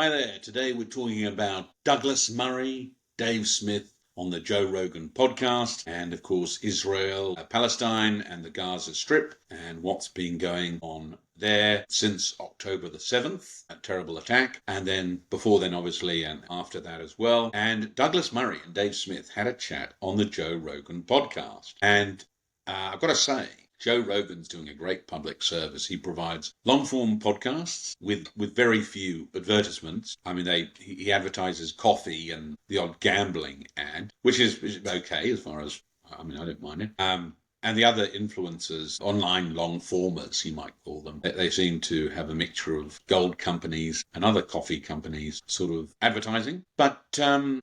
Hi there. Today we're talking about Douglas Murray, Dave Smith on the Joe Rogan podcast, and of course Israel, Palestine and the Gaza Strip, and what's been going on there since October the 7th, a terrible attack, and then before then obviously and after that as well. And Douglas Murray and Dave Smith had a chat on the Joe Rogan podcast. And I've got to say, Joe Rogan's doing a great public service. He provides long-form podcasts with very few advertisements. I mean, he advertises coffee and the odd gambling ad, which is okay as far as, I mean, I don't mind it. And the other influencers, online long-formers, you might call them, they seem to have a mixture of gold companies and other coffee companies sort of advertising. But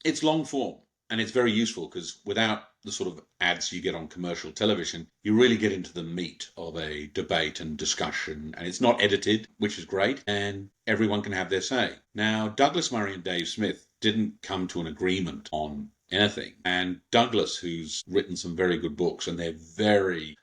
it's long-form. And it's very useful because without the sort of ads you get on commercial television, you really get into the meat of a debate and discussion. And it's not edited, which is great. And everyone can have their say. Now, Douglas Murray and Dave Smith didn't come to an agreement on anything. And Douglas, who's written some very good books, and they're very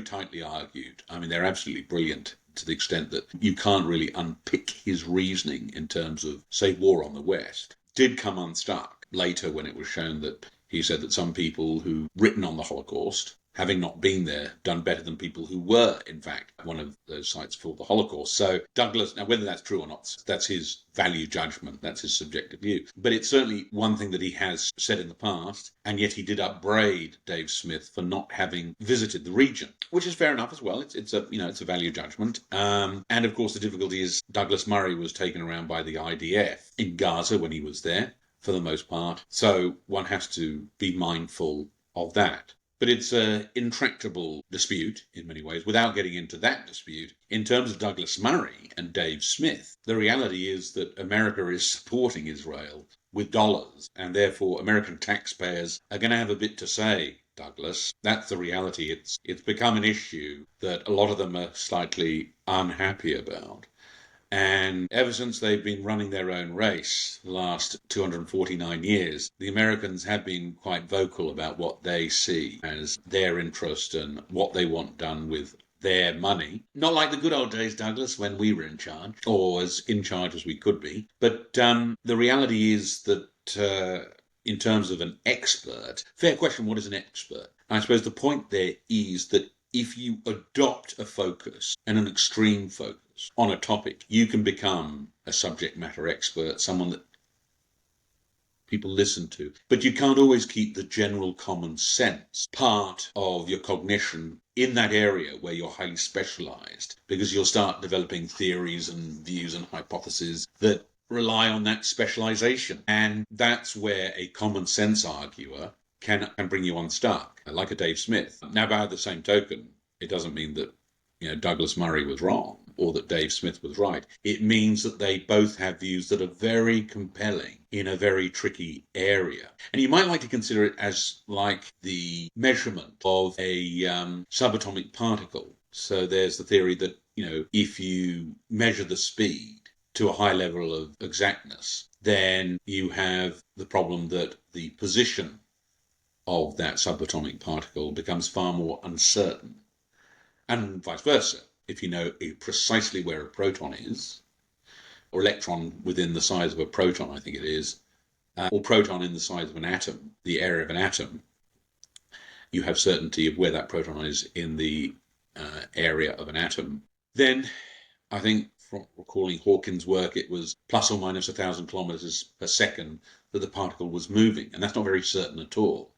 tightly argued. I mean, they're absolutely brilliant to the extent that you can't really unpick his reasoning in terms of, say, war on the West, did come unstuck later when it was shown that he said that some people who written on the Holocaust, having not been there, done better than people who were, in fact, one of those sites for the Holocaust. So Douglas, now whether that's true or not, that's his value judgment, that's his subjective view. But it's certainly one thing that he has said in the past, and yet he did upbraid Dave Smith for not having visited the region, which is fair enough as well. It's a value judgment. And of course the difficulty is Douglas Murray was taken around by the IDF in Gaza when he was there, for the most part. So one has to be mindful of that. But it's an intractable dispute in many ways. Without getting into that dispute, in terms of Douglas Murray and Dave Smith, the reality is that America is supporting Israel with dollars, and therefore American taxpayers are going to have a bit to say, Douglas. That's the reality. It's become an issue that a lot of them are slightly unhappy about. And ever since they've been running their own race, the last 249 years, the Americans have been quite vocal about what they see as their interest and what they want done with their money. Not like the good old days, Douglas, when we were in charge, or as in charge as we could be. But the reality is that in terms of an expert, fair question, what is an expert? I suppose the point there is that if you adopt a focus and an extreme focus on a topic, you can become a subject matter expert, someone that people listen to. But you can't always keep the general common sense part of your cognition in that area where you're highly specialized, because you'll start developing theories and views and hypotheses that rely on that specialization. And that's where a common sense arguer can bring you unstuck, like a Dave Smith. Now, by the same token, it doesn't mean that Douglas Murray was wrong or that Dave Smith was right. It means that they both have views that are very compelling in a very tricky area. And you might like to consider it as like the measurement of a subatomic particle. So there's the theory that, if you measure the speed to a high level of exactness, then you have the problem that the position of that subatomic particle becomes far more uncertain. And vice versa. If you know precisely where a proton is, or electron within the size of a proton, I think it is, or proton in the size of an atom, the area of an atom, you have certainty of where that proton is in the area of an atom. Then, I think, from recalling Hawking's work, it was plus or minus 1,000 kilometers per second that the particle was moving, and that's not very certain at all.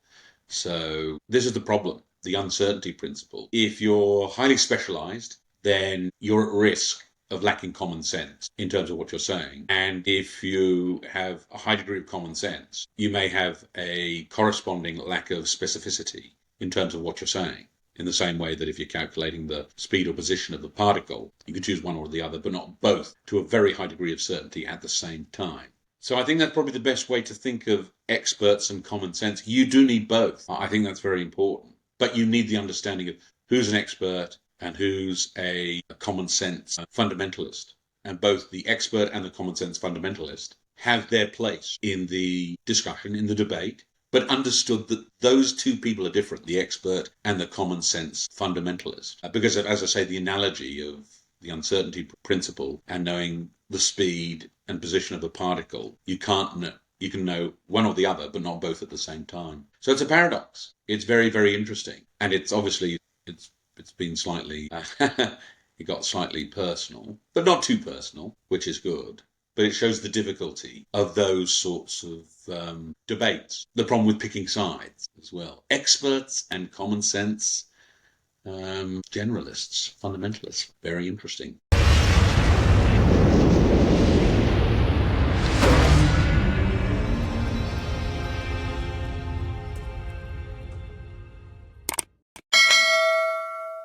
So this is the problem, the uncertainty principle. If you're highly specialized, then you're at risk of lacking common sense in terms of what you're saying. And if you have a high degree of common sense, you may have a corresponding lack of specificity in terms of what you're saying. In the same way that if you're calculating the speed or position of the particle, you can choose one or the other, but not both to a very high degree of certainty at the same time. So I think that's probably the best way to think of experts and common sense. You do need both. I think that's very important. But you need the understanding of who's an expert and who's a common sense fundamentalist. And both the expert and the common sense fundamentalist have their place in the discussion, in the debate, but understood that those two people are different, the expert and the common sense fundamentalist. Because, as I say, the analogy of the uncertainty principle and knowing the speed and position of a particle, you can't know. You can know one or the other, but not both at the same time. So it's a paradox. It's very, very interesting, and it's obviously it's been slightly it got slightly personal, but not too personal, which is good. But it shows the difficulty of those sorts of debates. The problem with picking sides as well. Experts and common sense generalists, fundamentalists. Very interesting.